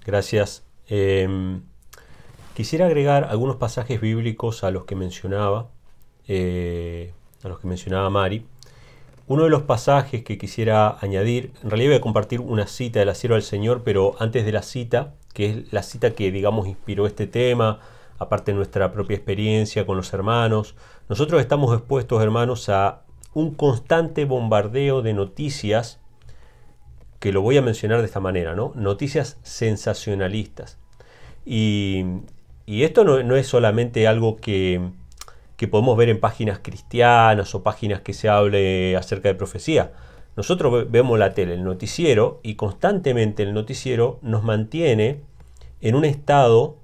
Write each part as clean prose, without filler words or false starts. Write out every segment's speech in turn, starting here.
Gracias. Quisiera agregar algunos pasajes bíblicos a los que mencionaba, Mari. Uno de los pasajes que quisiera añadir, en realidad voy a compartir una cita de la sierva del Señor, pero antes de la cita, que es la cita que, digamos, inspiró este tema, aparte de nuestra propia experiencia con los hermanos, nosotros estamos expuestos, hermanos, a un constante bombardeo de noticias, que lo voy a mencionar de esta manera, ¿no? Noticias sensacionalistas. Y, y esto no es solamente algo que podemos ver en páginas cristianas o páginas que se hable acerca de profecía. Nosotros vemos la tele, el noticiero, y constantemente el noticiero nos mantiene en un estado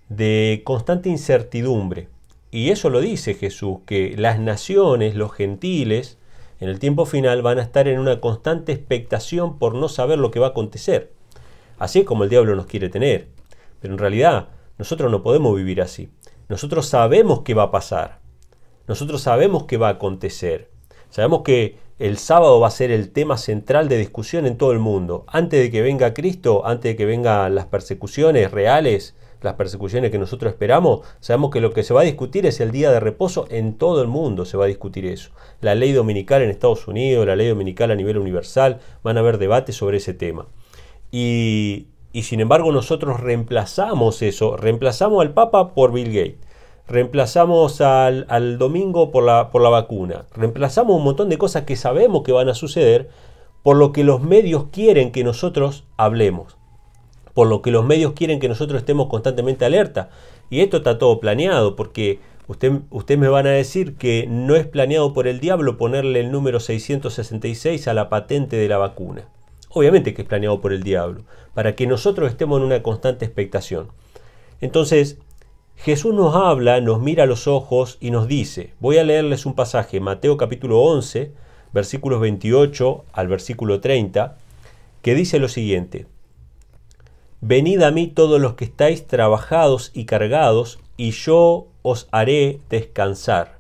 de constante incertidumbre. Y eso lo dice Jesús, que las naciones, los gentiles, en el tiempo final van a estar en una constante expectación por no saber lo que va a acontecer. Así es como el diablo nos quiere tener. Pero en realidad nosotros no podemos vivir así. Nosotros sabemos qué va a pasar. Nosotros sabemos qué va a acontecer. Sabemos que el sábado va a ser el tema central de discusión en todo el mundo. Antes de que venga Cristo, antes de que vengan las persecuciones reales, las persecuciones que nosotros esperamos, sabemos que lo que se va a discutir es el día de reposo. En todo el mundo se va a discutir eso. La ley dominical en Estados Unidos, la ley dominical a nivel universal, van a haber debates sobre ese tema. Y sin embargo nosotros reemplazamos eso, reemplazamos al Papa por Bill Gates, reemplazamos al domingo por la vacuna, reemplazamos un montón de cosas que sabemos que van a suceder por lo que los medios quieren que nosotros hablemos, por lo que los medios quieren que nosotros estemos constantemente alerta. Y esto está todo planeado, porque ustedes me van a decir que no es planeado por el diablo ponerle el número 666 a la patente de la vacuna. Obviamente que es planeado por el diablo, para que nosotros estemos en una constante expectación. Entonces, Jesús nos habla, nos mira a los ojos y nos dice, voy a leerles un pasaje, Mateo capítulo 11, versículos 28 al versículo 30, que dice lo siguiente: Venid a mí todos los que estáis trabajados y cargados, y yo os haré descansar.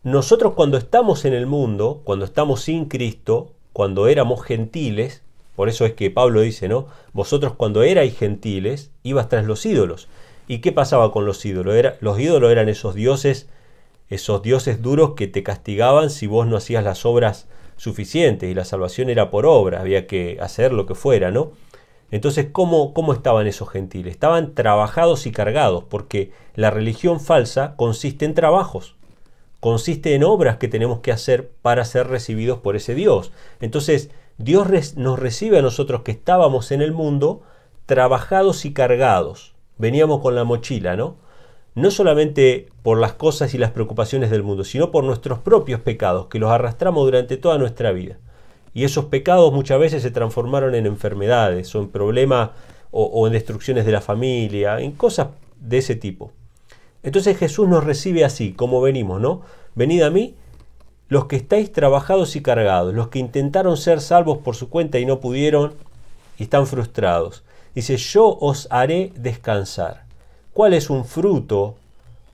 Nosotros cuando estamos en el mundo, cuando estamos sin Cristo, cuando éramos gentiles, por eso es que Pablo dice, ¿no? Vosotros cuando erais gentiles, ibas tras los ídolos. ¿Y qué pasaba con los ídolos? Los ídolos eran esos dioses duros que te castigaban si vos no hacías las obras suficientes, y la salvación era por obra, había que hacer lo que fuera, ¿no? Entonces, ¿cómo estaban esos gentiles? Estaban trabajados y cargados, porque la religión falsa consiste en trabajos. Consiste en obras que tenemos que hacer para ser recibidos por ese Dios. Entonces, Dios nos recibe a nosotros que estábamos en el mundo trabajados y cargados. Veníamos con la mochila, ¿no? No solamente por las cosas y las preocupaciones del mundo, sino por nuestros propios pecados, que los arrastramos durante toda nuestra vida. Y esos pecados muchas veces se transformaron en enfermedades, o en problemas, o en destrucciones de la familia, en cosas de ese tipo. Entonces Jesús nos recibe así, como venimos, ¿no? Venid a mí, los que estáis trabajados y cargados, los que intentaron ser salvos por su cuenta y no pudieron, y están frustrados. Dice, yo os haré descansar. ¿Cuál es un fruto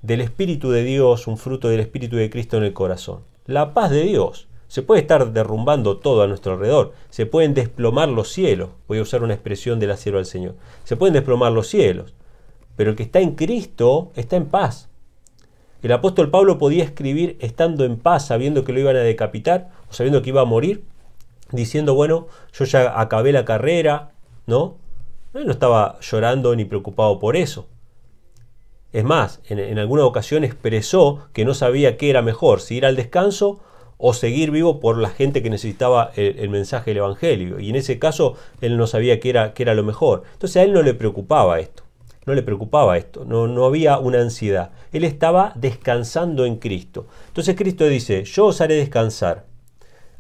del Espíritu de Dios, un fruto del Espíritu de Cristo en el corazón? La paz de Dios. Se puede estar derrumbando todo a nuestro alrededor. Se pueden desplomar los cielos. Voy a usar una expresión de la sierva del Señor. Se pueden desplomar los cielos. Pero el que está en Cristo está en paz. El apóstol Pablo podía escribir estando en paz, sabiendo que lo iban a decapitar, o sabiendo que iba a morir, diciendo, bueno, yo ya acabé la carrera, ¿no? Él no estaba llorando ni preocupado por eso. Es más, en alguna ocasión expresó que no sabía qué era mejor, si ir al descanso o seguir vivo por la gente que necesitaba el mensaje del Evangelio. Y en ese caso, él no sabía qué era lo mejor. Entonces a él no le preocupaba esto. No había una ansiedad. Él estaba descansando en Cristo. Entonces Cristo dice, yo os haré descansar.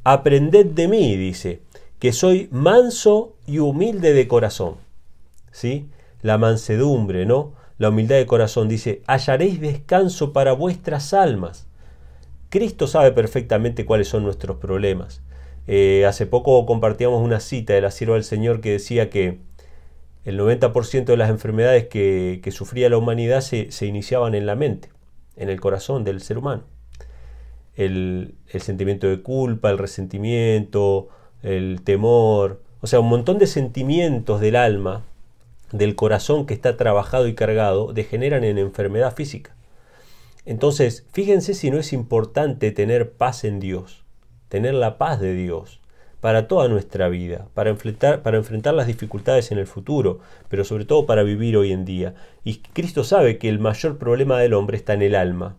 Aprended de mí, dice, que soy manso y humilde de corazón. ¿Sí? La mansedumbre, ¿no? La humildad de corazón. Dice, hallaréis descanso para vuestras almas. Cristo sabe perfectamente cuáles son nuestros problemas. Hace poco compartíamos una cita de la sierva del Señor que decía que el 90% de las enfermedades que sufría la humanidad se iniciaban en la mente, en el corazón del ser humano. El sentimiento de culpa, el resentimiento, el temor, O sea, un montón de sentimientos del alma, del corazón que está trabajado y cargado, degeneran en enfermedad física. Entonces, fíjense si no es importante tener paz en Dios, tener la paz de Dios para toda nuestra vida, para enfrentar las dificultades en el futuro, pero sobre todo para vivir hoy en día. Y Cristo sabe que el mayor problema del hombre está en el alma,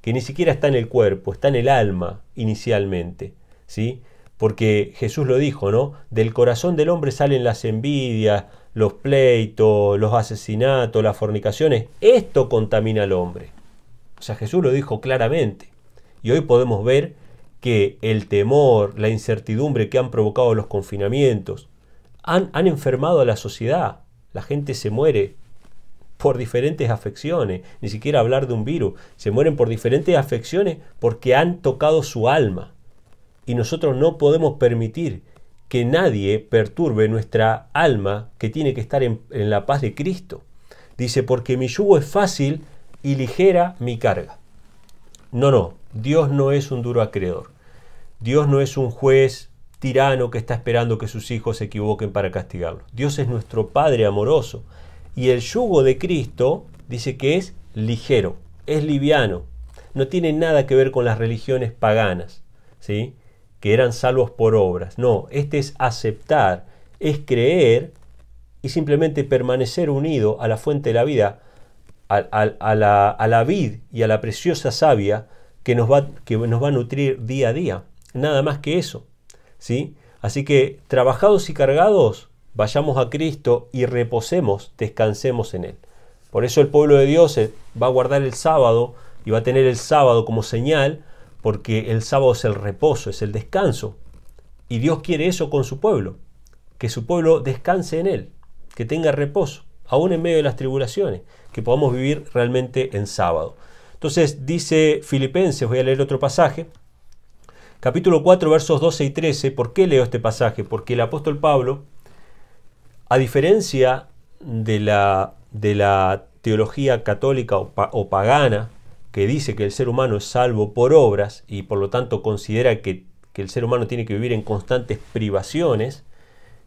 que ni siquiera está en el cuerpo, está en el alma inicialmente, ¿sí? Porque Jesús lo dijo, ¿no? Del corazón del hombre salen las envidias, los pleitos, los asesinatos, las fornicaciones. Esto contamina al hombre. O sea, Jesús lo dijo claramente. Y hoy podemos ver que el temor, la incertidumbre que han provocado los confinamientos, han enfermado a la sociedad. La gente se muere por diferentes afecciones, ni siquiera hablar de un virus. Se mueren por diferentes afecciones porque han tocado su alma. Y nosotros no podemos permitir que nadie perturbe nuestra alma, que tiene que estar en la paz de Cristo. Dice, porque mi yugo es fácil y ligera mi carga. No, Dios no es un duro acreedor. Dios no es un juez tirano que está esperando que sus hijos se equivoquen para castigarlos. Dios es nuestro Padre amoroso. Y el yugo de Cristo dice que es ligero, es liviano. No tiene nada que ver con las religiones paganas, ¿sí?, que eran salvos por obras. No, este es aceptar, es creer y simplemente permanecer unido a la fuente de la vida, a la vid y a la preciosa savia que nos va a nutrir día a día. Nada más que eso, ¿sí? Así que, trabajados y cargados, vayamos a Cristo y reposemos, descansemos en Él. Por eso el pueblo de Dios va a guardar el sábado y va a tener el sábado como señal, porque el sábado es el reposo, es el descanso. Y Dios quiere eso con su pueblo, que su pueblo descanse en Él, que tenga reposo, aún en medio de las tribulaciones, que podamos vivir realmente en sábado. Entonces dice Filipenses, voy a leer otro pasaje, capítulo 4, versos 12 y 13. ¿Por qué leo este pasaje? Porque el apóstol Pablo, a diferencia de la teología católica o pagana, que dice que el ser humano es salvo por obras y por lo tanto considera que el ser humano tiene que vivir en constantes privaciones,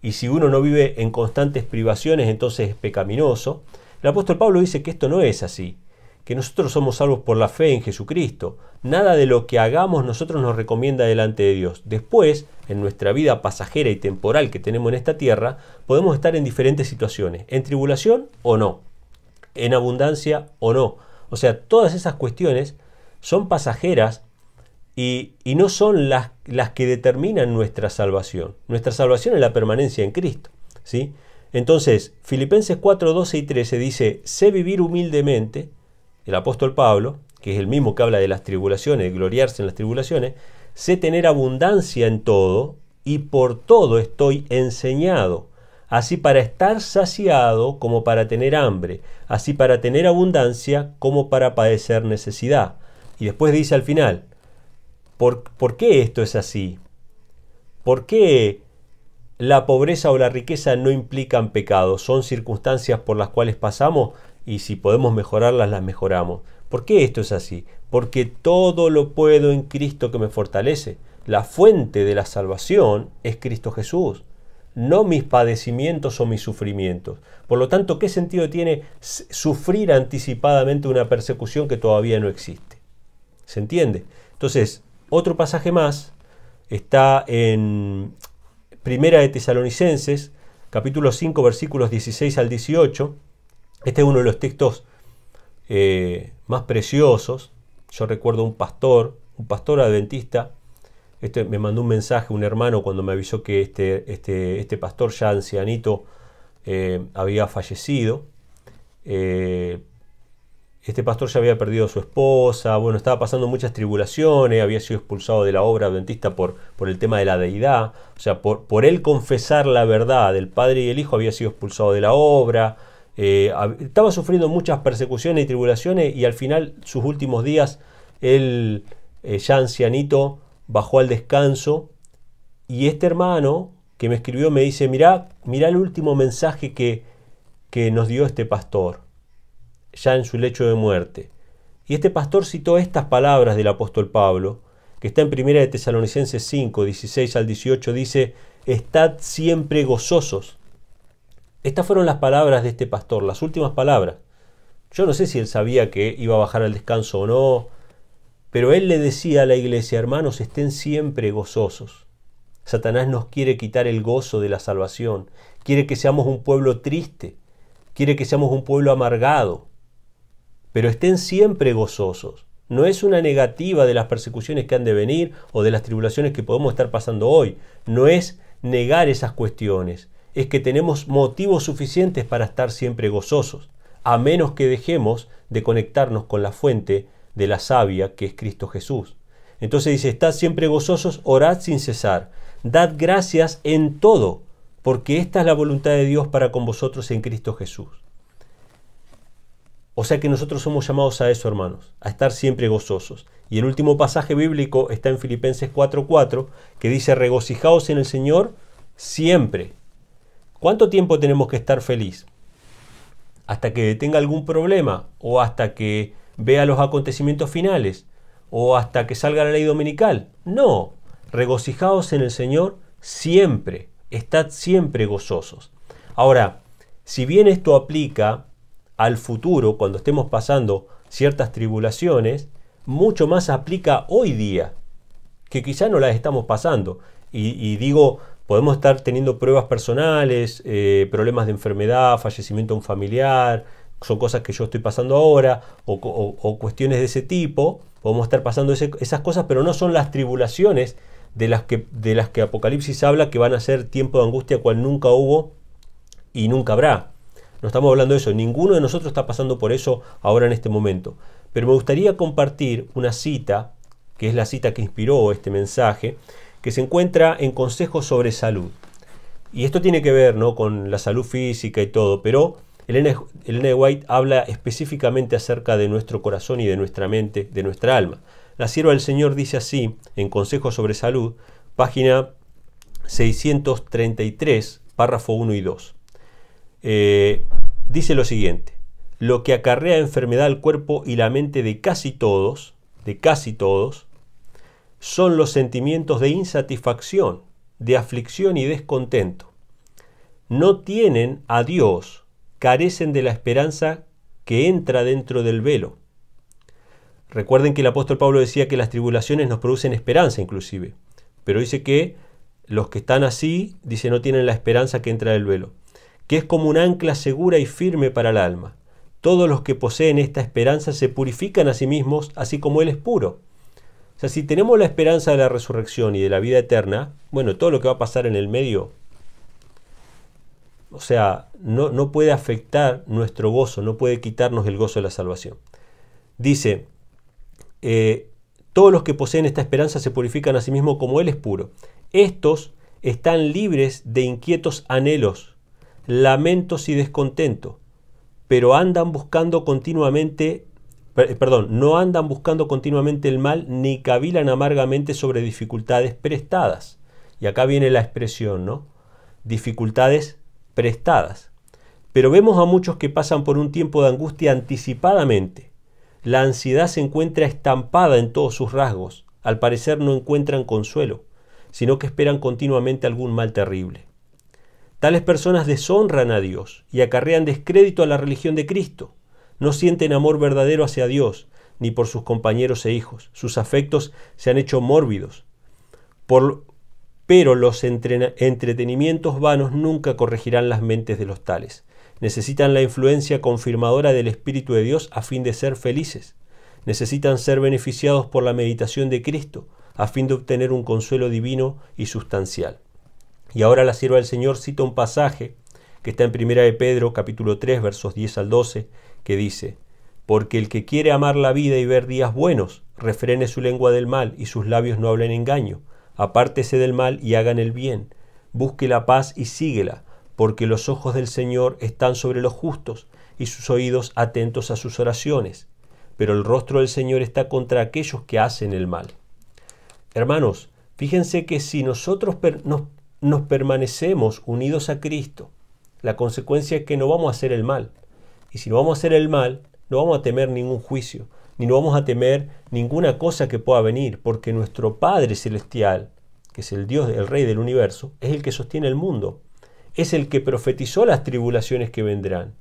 y si uno no vive en constantes privaciones entonces es pecaminoso, el apóstol Pablo dice que esto no es así, que nosotros somos salvos por la fe en Jesucristo. Nada de lo que hagamos nosotros nos recomienda delante de Dios. Después, en nuestra vida pasajera y temporal que tenemos en esta tierra, podemos estar en diferentes situaciones, en tribulación o no, en abundancia o no. O sea, todas esas cuestiones son pasajeras y no son las que determinan nuestra salvación. Nuestra salvación es la permanencia en Cristo, ¿sí? Entonces, Filipenses 4, 12 y 13 dice, sé vivir humildemente, el apóstol Pablo, que es el mismo que habla de las tribulaciones, de gloriarse en las tribulaciones, sé tener abundancia en todo y por todo estoy enseñado, así para estar saciado como para tener hambre, así para tener abundancia como para padecer necesidad. Y después dice al final, ¿por qué esto es así? ¿Por qué la pobreza o la riqueza no implican pecado? Son circunstancias por las cuales pasamos y si podemos mejorarlas, las mejoramos. ¿Por qué esto es así? Porque todo lo puedo en Cristo que me fortalece. La fuente de la salvación es Cristo Jesús, no mis padecimientos o mis sufrimientos. Por lo tanto, ¿qué sentido tiene sufrir anticipadamente una persecución que todavía no existe? ¿Se entiende? Entonces, otro pasaje más está en Primera de Tesalonicenses, capítulo 5, versículos 16 al 18. Este es uno de los textos más preciosos. Yo recuerdo un pastor adventista. Me mandó un mensaje un hermano cuando me avisó que este pastor ya ancianito había fallecido. Este pastor ya había perdido a su esposa, bueno, estaba pasando muchas tribulaciones, había sido expulsado de la obra adventista por el tema de la deidad. O sea, por él confesar la verdad del Padre y el Hijo había sido expulsado de la obra. Estaba sufriendo muchas persecuciones y tribulaciones y al final, sus últimos días, él ya ancianito bajó al descanso, y este hermano que me escribió me dice, mirá el último mensaje que nos dio este pastor, ya en su lecho de muerte. Y este pastor citó estas palabras del apóstol Pablo, que está en 1 de Tesalonicenses 5, 16 al 18, dice, estad siempre gozosos. Estas fueron las palabras de este pastor, las últimas palabras. Yo no sé si él sabía que iba a bajar al descanso o no, pero él le decía a la iglesia: hermanos, estén siempre gozosos. Satanás nos quiere quitar el gozo de la salvación, quiere que seamos un pueblo triste, quiere que seamos un pueblo amargado, pero estén siempre gozosos. No es una negativa de las persecuciones que han de venir o de las tribulaciones que podemos estar pasando hoy, no es negar esas cuestiones, es que tenemos motivos suficientes para estar siempre gozosos, a menos que dejemos de conectarnos con la fuente de la savia que es Cristo Jesús. Entonces dice: estad siempre gozosos, orad sin cesar, dad gracias en todo, porque esta es la voluntad de Dios para con vosotros en Cristo Jesús. O sea que nosotros somos llamados a eso, hermanos, a estar siempre gozosos. Y el último pasaje bíblico está en Filipenses 4:4, que dice: regocijaos en el Señor siempre. ¿Cuánto tiempo tenemos que estar feliz? ¿Hasta que tenga algún problema? ¿O hasta que vea los acontecimientos finales? ¿O hasta que salga la ley dominical? No, regocijaos en el Señor siempre. Estad siempre gozosos. Ahora, si bien esto aplica al futuro, cuando estemos pasando ciertas tribulaciones, mucho más aplica hoy día, que quizá no las estamos pasando. Y digo, podemos estar teniendo pruebas personales, problemas de enfermedad, fallecimiento de un familiar, son cosas que yo estoy pasando ahora, o cuestiones de ese tipo. Podemos estar pasando esas cosas, pero no son las tribulaciones de las que Apocalipsis habla, que van a ser tiempo de angustia cual nunca hubo y nunca habrá. No estamos hablando de eso, ninguno de nosotros está pasando por eso ahora en este momento. Pero me gustaría compartir una cita, que es la cita que inspiró este mensaje, que se encuentra en Consejos sobre Salud. Y esto tiene que ver, ¿no?, con la salud física y todo, pero Ellen G. White habla específicamente acerca de nuestro corazón y de nuestra mente, de nuestra alma. La sierva del Señor dice así, en Consejos sobre Salud, página 633, párrafo 1 y 2. Dice lo siguiente: lo que acarrea enfermedad al cuerpo y la mente de casi todos, son los sentimientos de insatisfacción, de aflicción y descontento. No tienen a Dios, carecen de la esperanza que entra dentro del velo. Recuerden que el apóstol Pablo decía que las tribulaciones nos producen esperanza inclusive, pero dice que los que están así, dice, no tienen la esperanza que entra del velo, que es como un ancla segura y firme para el alma. Todos los que poseen esta esperanza se purifican a sí mismos, así como Él es puro. O sea, si tenemos la esperanza de la resurrección y de la vida eterna, bueno, todo lo que va a pasar en el medio, o sea, no puede afectar nuestro gozo, no puede quitarnos el gozo de la salvación. Dice, todos los que poseen esta esperanza se purifican a sí mismos como Él es puro. Estos están libres de inquietos anhelos, lamentos y descontento, pero no andan buscando continuamente el mal, ni cavilan amargamente sobre dificultades prestadas. Y acá viene la expresión, ¿no? Dificultades prestadas. Pero vemos a muchos que pasan por un tiempo de angustia anticipadamente. La ansiedad se encuentra estampada en todos sus rasgos. Al parecer no encuentran consuelo, sino que esperan continuamente algún mal terrible. Tales personas deshonran a Dios y acarrean descrédito a la religión de Cristo. No sienten amor verdadero hacia Dios, ni por sus compañeros e hijos. Sus afectos se han hecho mórbidos. Pero los entretenimientos vanos nunca corregirán las mentes de los tales. Necesitan la influencia confirmadora del Espíritu de Dios a fin de ser felices. Necesitan ser beneficiados por la meditación de Cristo, a fin de obtener un consuelo divino y sustancial. Y ahora la sierva del Señor cita un pasaje que está en 1 de Pedro, capítulo 3, versos 10 al 12, que dice: porque el que quiere amar la vida y ver días buenos, refrene su lengua del mal y sus labios no hablen engaño. Apártese del mal y hagan el bien. Busque la paz y síguela, porque los ojos del Señor están sobre los justos y sus oídos atentos a sus oraciones. Pero el rostro del Señor está contra aquellos que hacen el mal. Hermanos, fíjense que si nosotros nos permanecemos unidos a Cristo, la consecuencia es que no vamos a hacer el mal. Y si no vamos a hacer el mal, no vamos a temer ningún juicio, ni no vamos a temer ninguna cosa que pueda venir, porque nuestro Padre Celestial, que es el Dios, el Rey del universo, es el que sostiene el mundo. Es el que profetizó las tribulaciones que vendrán.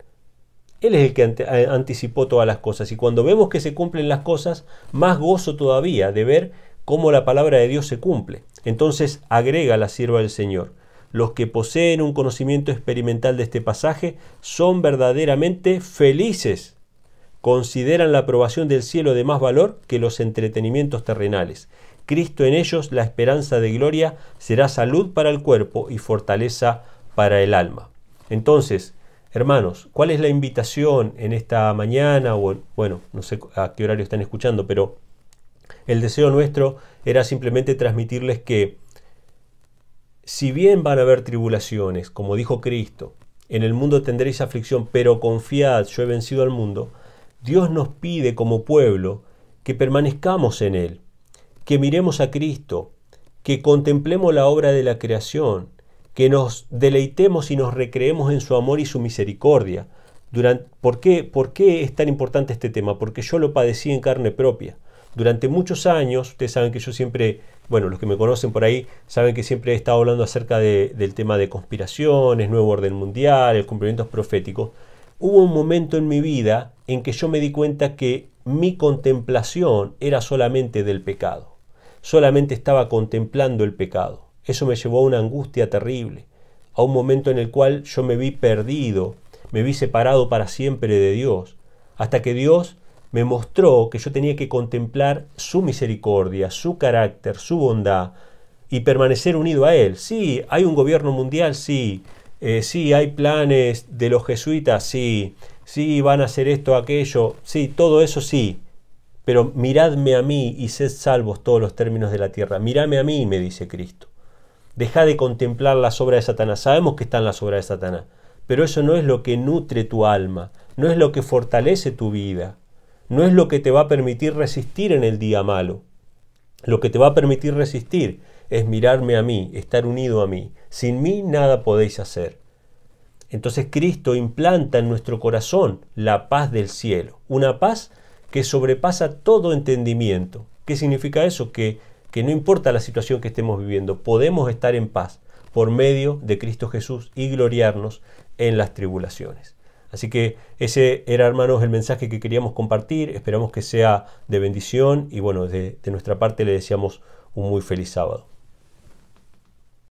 Él es el que anticipó todas las cosas. Y cuando vemos que se cumplen las cosas, más gozo todavía de ver cómo la palabra de Dios se cumple. Entonces agrega la sierva del Señor: los que poseen un conocimiento experimental de este pasaje son verdaderamente felices. Consideran la aprobación del cielo de más valor que los entretenimientos terrenales. Cristo en ellos, la esperanza de gloria, será salud para el cuerpo y fortaleza para el alma. Entonces, hermanos, ¿cuál es la invitación en esta mañana? O, bueno, no sé a qué horario están escuchando, pero el deseo nuestro era simplemente transmitirles que, si bien van a haber tribulaciones, como dijo Cristo, en el mundo tendréis aflicción, pero confiad, yo he vencido al mundo, Dios nos pide como pueblo que permanezcamos en Él, que miremos a Cristo, que contemplemos la obra de la creación, que nos deleitemos y nos recreemos en su amor y su misericordia. ¿Por qué es tan importante este tema? Porque yo lo padecí en carne propia. Durante muchos años, ustedes saben que yo siempre, bueno, los que me conocen por ahí, saben que siempre he estado hablando acerca del tema de conspiraciones, nuevo orden mundial, los cumplimientos proféticos. Hubo un momento en mi vida en que yo me di cuenta que mi contemplación era solamente del pecado. Solamente estaba contemplando el pecado. Eso me llevó a una angustia terrible, a un momento en el cual yo me vi perdido, me vi separado para siempre de Dios, hasta que Dios me mostró que yo tenía que contemplar su misericordia, su carácter, su bondad y permanecer unido a Él. Sí, hay un gobierno mundial, sí, sí, hay planes de los jesuitas, sí, sí, van a hacer esto, aquello, sí, todo eso sí. Pero miradme a mí y sed salvos todos los términos de la tierra. Miradme a mí, me dice Cristo. Deja de contemplar las obras de Satanás. Sabemos que están las obras de Satanás, pero eso no es lo que nutre tu alma, no es lo que fortalece tu vida, no es lo que te va a permitir resistir en el día malo. Lo que te va a permitir resistir es mirarme a mí, estar unido a mí. Sin mí nada podéis hacer. Entonces Cristo implanta en nuestro corazón la paz del cielo, una paz que sobrepasa todo entendimiento. ¿Qué significa eso? Que no importa la situación que estemos viviendo, podemos estar en paz por medio de Cristo Jesús y gloriarnos en las tribulaciones. Así que ese era, hermanos, el mensaje que queríamos compartir. Esperamos que sea de bendición y bueno, de nuestra parte le deseamos un muy feliz sábado.